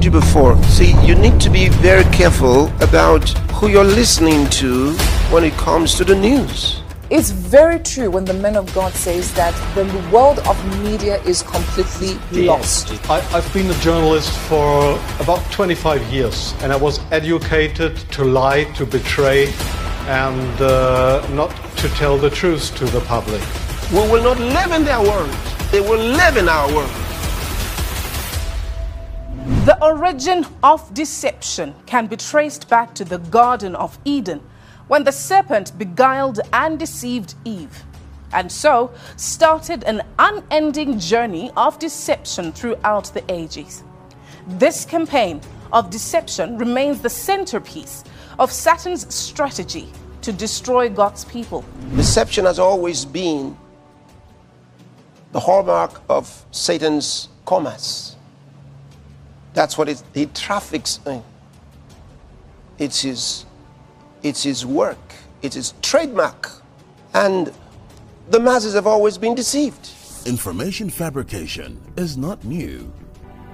you before, see, you need to be very careful about who you're listening to when it comes to the news. It's very true when the man of God says that the world of media is completely lost. I've been a journalist for about 25 years, and I was educated to lie, to betray, and not to tell the truth to the public. We will not live in their world. They will live in our world. The origin of deception can be traced back to the Garden of Eden, when the serpent beguiled and deceived Eve, and so started an unending journey of deception throughout the ages. This campaign of deception remains the centerpiece of Satan's strategy to destroy God's people. Deception has always been the hallmark of Satan's commerce. That's what he traffics in. It's his work. It's his trademark. And the masses have always been deceived. Information fabrication is not new.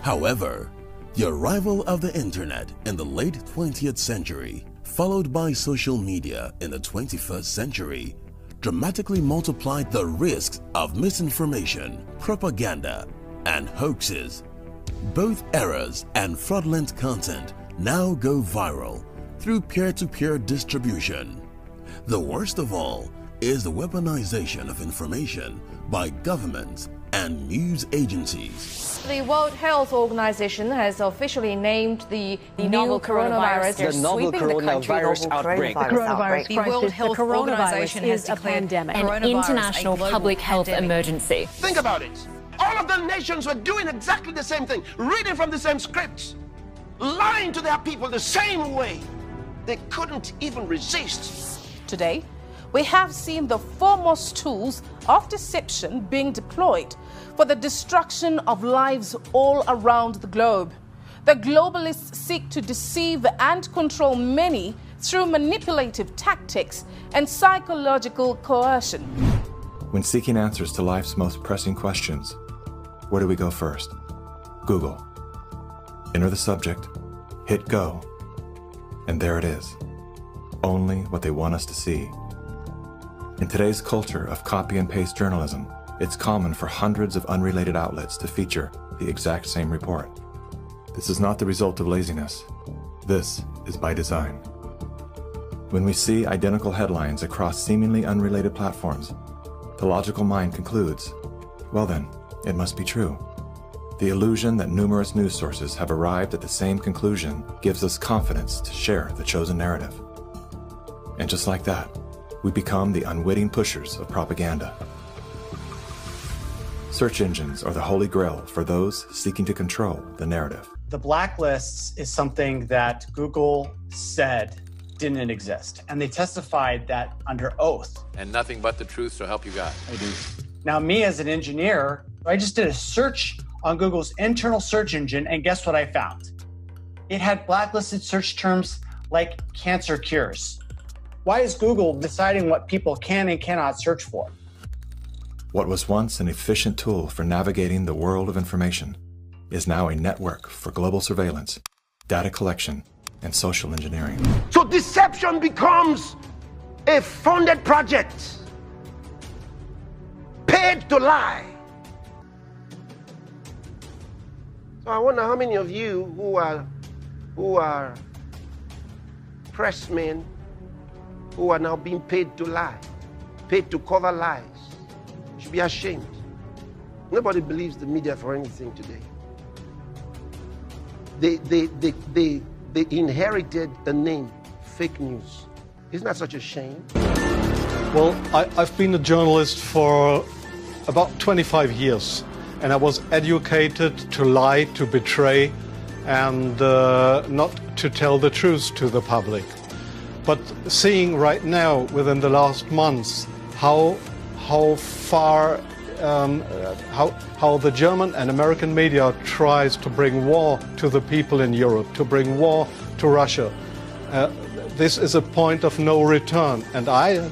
However, the arrival of the internet in the late 20th century, followed by social media in the 21st century, dramatically multiplied the risks of misinformation, propaganda, and hoaxes. Both errors and fraudulent content now go viral through peer-to-peer distribution. The worst of all is the weaponization of information by governments and news agencies. The World Health Organization has officially named the novel coronavirus the novel coronavirus outbreak. The coronavirus the World Health Organization is a pandemic, an international public health emergency. Think about it. All of the nations were doing exactly the same thing, reading from the same scripts, lying to their people the same way. They couldn't even resist. Today, we have seen the foremost tools of deception being deployed for the destruction of lives all around the globe. The globalists seek to deceive and control many through manipulative tactics and psychological coercion. When seeking answers to life's most pressing questions, where do we go first? Google. Enter the subject, hit go, and there it is. Only what they want us to see. In today's culture of copy and paste journalism, it's common for hundreds of unrelated outlets to feature the exact same report. This is not the result of laziness. This is by design. When we see identical headlines across seemingly unrelated platforms, the logical mind concludes, well then, it must be true. The illusion that numerous news sources have arrived at the same conclusion gives us confidence to share the chosen narrative. And just like that, we become the unwitting pushers of propaganda. Search engines are the holy grail for those seeking to control the narrative. The blacklists is something that Google said didn't exist, and they testified that under oath. And nothing but the truth shall help you God. I do. Now, me as an engineer, I just did a search on Google's internal search engine, and guess what I found? It had blacklisted search terms like cancer cures. Why is Google deciding what people can and cannot search for? What was once an efficient tool for navigating the world of information is now a network for global surveillance, data collection, and social engineering. So deception becomes a funded project, paid to lie. So I wonder how many of you who are pressmen who are now being paid to lie, paid to cover lies. You should be ashamed. Nobody believes the media for anything today. They inherited the name fake news. Isn't that such a shame? Well, I've been a journalist for about 25 years, and I was educated to lie, to betray, and not to tell the truth to the public. But seeing right now, within the last months, how the German and American media tries to bring war to the people in Europe, to bring war to Russia. This is a point of no return, and I'm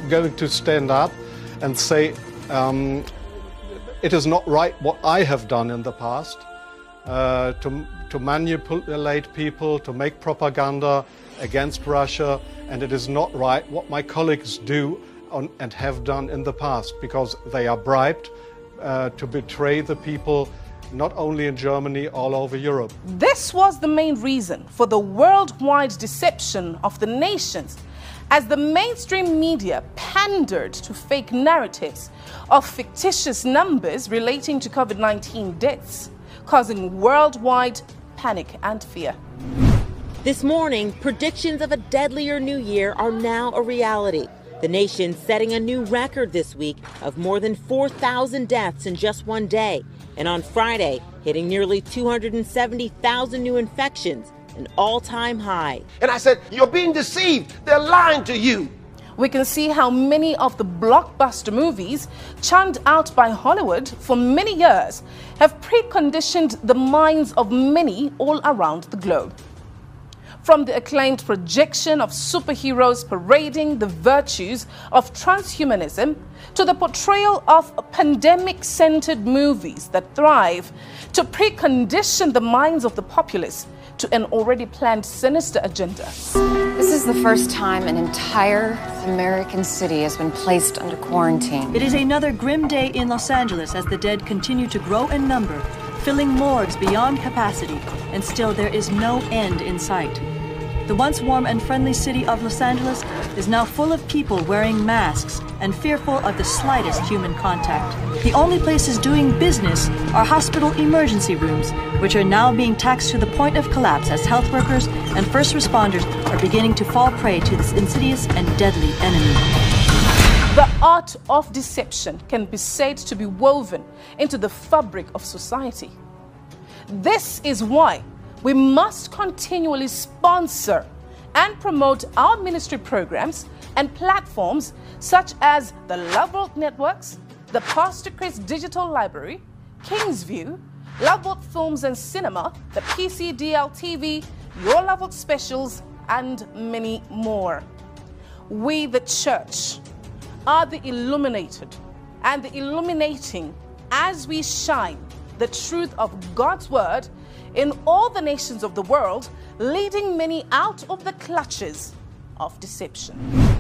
going to stand up and say it is not right what I have done in the past. to manipulate people, to make propaganda against Russia, and it is not right what my colleagues do and have done in the past, because they are bribed to betray the people, not only in Germany, all over Europe. This was the main reason for the worldwide deception of the nations, as the mainstream media pandered to fake narratives of fictitious numbers relating to COVID-19 deaths, causing worldwide panic and fear. This morning, predictions of a deadlier new year are now a reality. The nation setting a new record this week of more than 4,000 deaths in just one day. And on Friday, hitting nearly 270,000 new infections, an all-time high. And I said, you're being deceived. They're lying to you. We can see how many of the blockbuster movies churned out by Hollywood for many years have preconditioned the minds of many all around the globe. From the acclaimed projection of superheroes parading the virtues of transhumanism to the portrayal of pandemic-centered movies that thrive to precondition the minds of the populace to an already planned sinister agenda. This is the first time an entire American city has been placed under quarantine. It is another grim day in Los Angeles as the dead continue to grow in number, filling morgues beyond capacity, and still there is no end in sight. The once warm and friendly city of Los Angeles is now full of people wearing masks and fearful of the slightest human contact. The only places doing business are hospital emergency rooms, which are now being taxed to the point of collapse as health workers and first responders are beginning to fall prey to this insidious and deadly enemy. The art of deception can be said to be woven into the fabric of society. This is why we must continually sponsor and promote our ministry programs and platforms such as the Love World Networks, the Pastor Chris Digital Library, Kingsview, Love World Films and Cinema, the PCDL TV, Your Love World Specials, and many more. We, the church, are the illuminated and the illuminating as we shine the truth of God's word in all the nations of the world, leading many out of the clutches of deception.